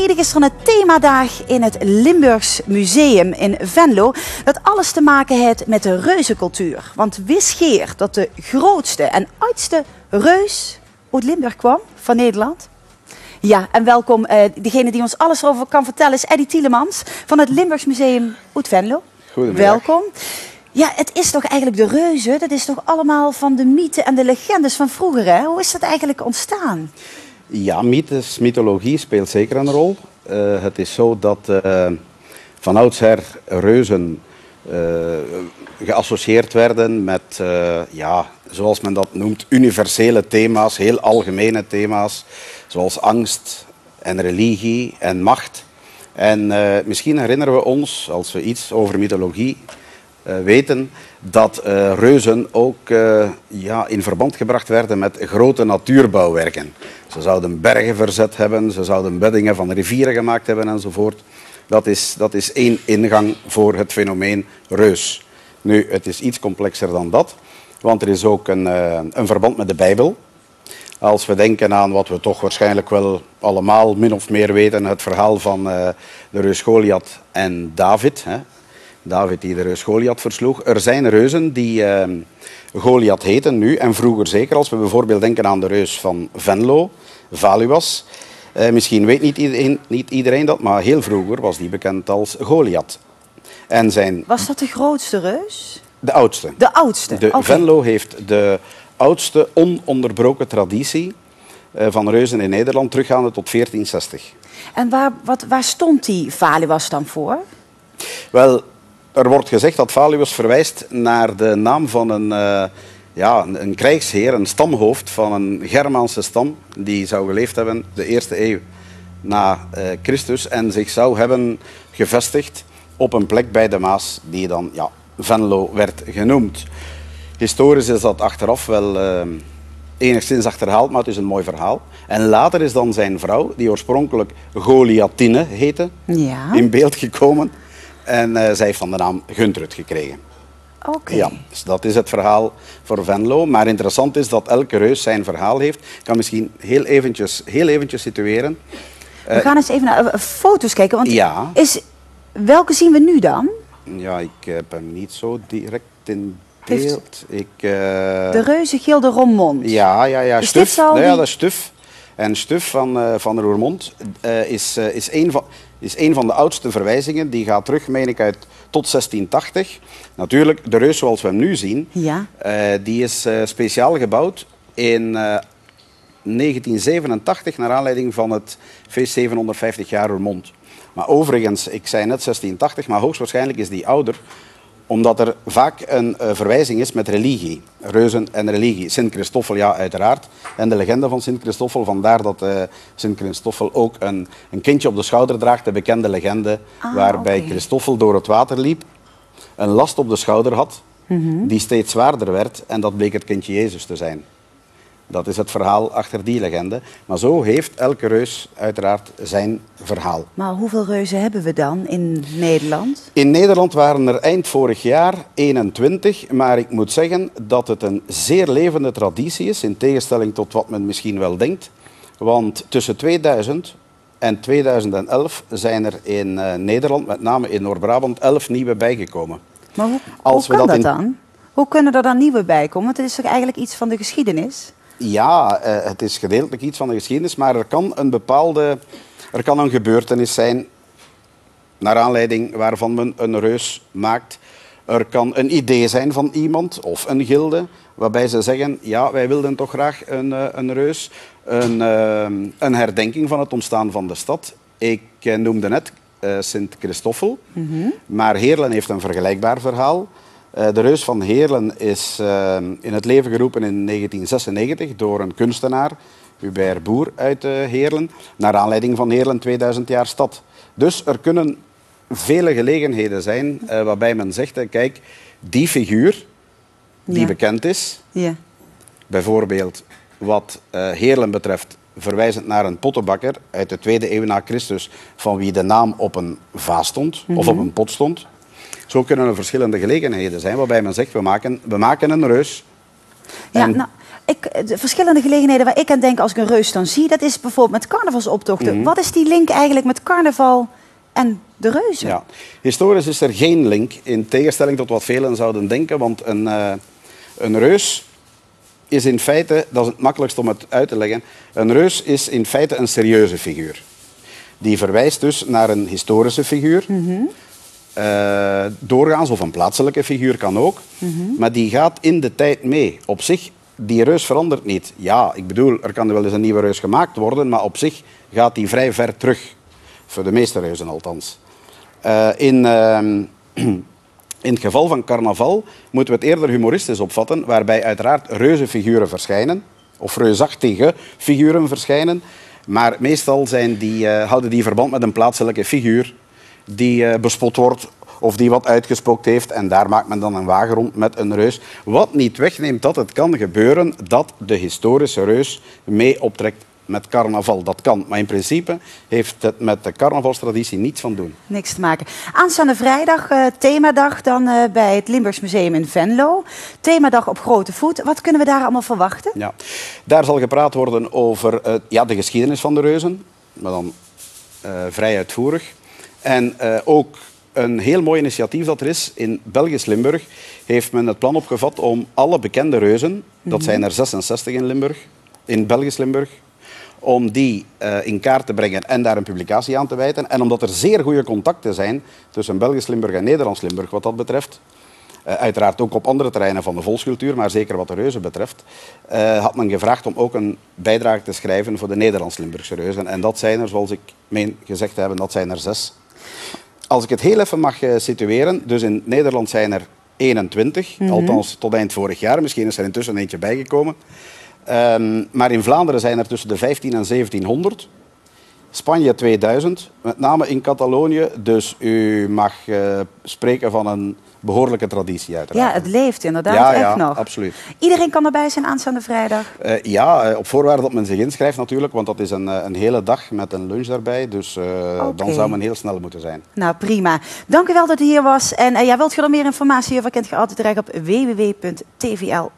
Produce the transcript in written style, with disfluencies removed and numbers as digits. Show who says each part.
Speaker 1: tweede gisteren een themadag in het Limburgs Museum in Venlo. Dat alles te maken heeft met de reuzencultuur. Want wist Geert dat de grootste en oudste reus uit Limburg kwam, van Nederland? Ja, en welkom. Degene die ons alles over kan vertellen is Eddy Tielemans van het Limburgs Museum uit Venlo.
Speaker 2: Goedemiddag.
Speaker 1: Welkom. Ja, het is toch eigenlijk de reuzen, dat is toch allemaal van de mythen en de legendes van vroeger, hè? Hoe is dat eigenlijk ontstaan?
Speaker 2: Ja, mythes, mythologie speelt zeker een rol. Het is zo dat van oudsher reuzen geassocieerd werden met, ja, zoals men dat noemt, universele thema's, heel algemene thema's, zoals angst en religie en macht. En misschien herinneren we ons, als we iets over mythologie weten, dat reuzen ook ja, in verband gebracht werden met grote natuurbouwwerken. Ze zouden bergen verzet hebben, ze zouden beddingen van rivieren gemaakt hebben enzovoort. Dat is één ingang voor het fenomeen reus. Nu, het is iets complexer dan dat, want er is ook een verband met de Bijbel. Als we denken aan wat we toch waarschijnlijk wel allemaal min of meer weten, het verhaal van de reus Goliath en David. Hè. David die de reus Goliath versloeg. Er zijn reuzen die Goliath heten nu en vroeger zeker. Als we bijvoorbeeld denken aan de reus van Venlo, Valuas. Misschien weet niet iedereen dat, maar heel vroeger was die bekend als Goliath. En
Speaker 1: Was dat de grootste reus?
Speaker 2: De oudste.
Speaker 1: De oudste,
Speaker 2: Okay. Venlo heeft de oudste ononderbroken traditie van reuzen in Nederland, teruggaande tot 1460.
Speaker 1: En waar stond die Valuas dan voor?
Speaker 2: Wel, er wordt gezegd dat Valuas verwijst naar de naam van een krijgsheer, een stamhoofd van een Germaanse stam, die zou geleefd hebben de eerste eeuw na Christus en zich zou hebben gevestigd op een plek bij de Maas die dan Venlo werd genoemd. Historisch is dat achteraf wel enigszins achterhaald, maar het is een mooi verhaal. En later is dan zijn vrouw, die oorspronkelijk Goliathine heette, in beeld gekomen. En zij heeft van de naam Guntrud gekregen.
Speaker 1: Oké.
Speaker 2: Ja, dus dat is het verhaal voor Venlo. Maar interessant is dat elke reus zijn verhaal heeft. Ik kan misschien heel eventjes situeren.
Speaker 1: We gaan eens even naar foto's kijken. Want
Speaker 2: ja.
Speaker 1: Welke zien we nu dan?
Speaker 2: Ja, ik heb hem niet zo direct in beeld.
Speaker 1: De reuze Gilde Roermond.
Speaker 2: Ja. Stuf. Dat is Stuf. En Stuf van Roermond is een van de oudste verwijzingen. Die gaat terug, meen ik, tot 1680. Natuurlijk, de reus zoals we hem nu zien, die is speciaal gebouwd in 1987 naar aanleiding van het feest 750 jaar Roermond. Maar overigens, ik zei net 1680, maar hoogstwaarschijnlijk is die ouder, omdat er vaak een verwijzing is met religie, reuzen en religie. Sint Christoffel, ja, uiteraard. En de legende van Sint Christoffel, vandaar dat Sint Christoffel ook een kindje op de schouder draagt, de bekende legende, waarbij Christoffel door het water liep, een last op de schouder had, die steeds zwaarder werd en dat bleek het kindje Jezus te zijn. Dat is het verhaal achter die legende. Maar zo heeft elke reus uiteraard zijn verhaal.
Speaker 1: Maar hoeveel reuzen hebben we dan in Nederland?
Speaker 2: In Nederland waren er eind vorig jaar 21. Maar ik moet zeggen dat het een zeer levende traditie is. In tegenstelling tot wat men misschien wel denkt. Want tussen 2000 en 2011 zijn er in Nederland, met name in Noord-Brabant, 11 nieuwe bijgekomen.
Speaker 1: Maar hoe kan dat dan? Hoe kunnen er dan nieuwe bij komen? Want het is toch eigenlijk iets van de geschiedenis?
Speaker 2: Ja, het is gedeeltelijk iets van de geschiedenis, maar er kan een gebeurtenis zijn naar aanleiding waarvan men een reus maakt. Er kan een idee zijn van iemand of een gilde waarbij ze zeggen, ja, wij wilden toch graag een reus. Een herdenking van het ontstaan van de stad. Ik noemde net Sint Christoffel, maar Heerlen heeft een vergelijkbaar verhaal. De reus van Heerlen is in het leven geroepen in 1996 door een kunstenaar, Hubert Boer uit Heerlen, naar aanleiding van Heerlen 2000 jaar stad. Dus er kunnen vele gelegenheden zijn waarbij men zegt, kijk, die figuur die bekend is, bijvoorbeeld wat Heerlen betreft, verwijzend naar een pottenbakker uit de 2e eeuw na Christus, van wie de naam op een vaas stond, of op een pot stond. Zo kunnen er verschillende gelegenheden zijn waarbij men zegt, we maken een reus.
Speaker 1: Ja, nou, De verschillende gelegenheden waar ik aan denk als ik een reus dan zie, dat is bijvoorbeeld met carnavalsoptochten. Wat is die link eigenlijk met carnaval en de reuzen?
Speaker 2: Ja. Historisch is er geen link, in tegenstelling tot wat velen zouden denken, want een reus is in feite, dat is het makkelijkst om het uit te leggen, een reus is in feite een serieuze figuur. Die verwijst dus naar een historische figuur, doorgaans, of een plaatselijke figuur kan ook, maar die gaat in de tijd mee. Op zich, die reus verandert niet. Ja, ik bedoel, er kan wel eens een nieuwe reus gemaakt worden, maar op zich gaat die vrij ver terug. Voor de meeste reuzen althans. In het geval van carnaval moeten we het eerder humoristisch opvatten, waarbij uiteraard reuzenfiguren verschijnen, of reusachtige figuren verschijnen, maar meestal houden die verband met een plaatselijke figuur die bespot wordt of die wat uitgespookt heeft, en daar maakt men dan een wagen rond met een reus. Wat niet wegneemt dat het kan gebeuren dat de historische reus mee optrekt met carnaval. Dat kan, maar in principe heeft het met de carnavalstraditie niets van doen.
Speaker 1: Niks te maken. Aanstaande vrijdag, themadag dan bij het Limburgs Museum in Venlo. Themadag op grote voet. Wat kunnen we daar allemaal verwachten?
Speaker 2: Ja, daar zal gepraat worden over de geschiedenis van de reuzen, maar dan vrij uitvoerig. En ook een heel mooi initiatief dat er is in Belgisch Limburg, heeft men het plan opgevat om alle bekende reuzen, dat zijn er 66 in Limburg, in Belgisch Limburg, om die in kaart te brengen en daar een publicatie aan te wijten. En omdat er zeer goede contacten zijn tussen Belgisch Limburg en Nederlands Limburg wat dat betreft, uiteraard ook op andere terreinen van de volkscultuur, maar zeker wat de reuzen betreft, had men gevraagd om ook een bijdrage te schrijven voor de Nederlands-Limburgse reuzen. En dat zijn er, zoals ik meen gezegd heb, dat zijn er 6. Als ik het heel even mag situeren, dus in Nederland zijn er 21, althans tot eind vorig jaar. Misschien is er intussen eentje bijgekomen. Maar in Vlaanderen zijn er tussen de 15 en 1700. Spanje 2000, met name in Catalonië. Dus u mag spreken van een behoorlijke traditie uiteraard.
Speaker 1: Ja, het leeft inderdaad echt nog.
Speaker 2: Absoluut.
Speaker 1: Iedereen kan erbij zijn aanstaande vrijdag?
Speaker 2: Op voorwaarde dat men zich inschrijft natuurlijk, want dat is een hele dag met een lunch daarbij. Dus dan zou men heel snel moeten zijn.
Speaker 1: Nou, prima. Dank u wel dat u hier was. En wilt u er meer informatie over, kent u altijd terecht op www.tvl.nl.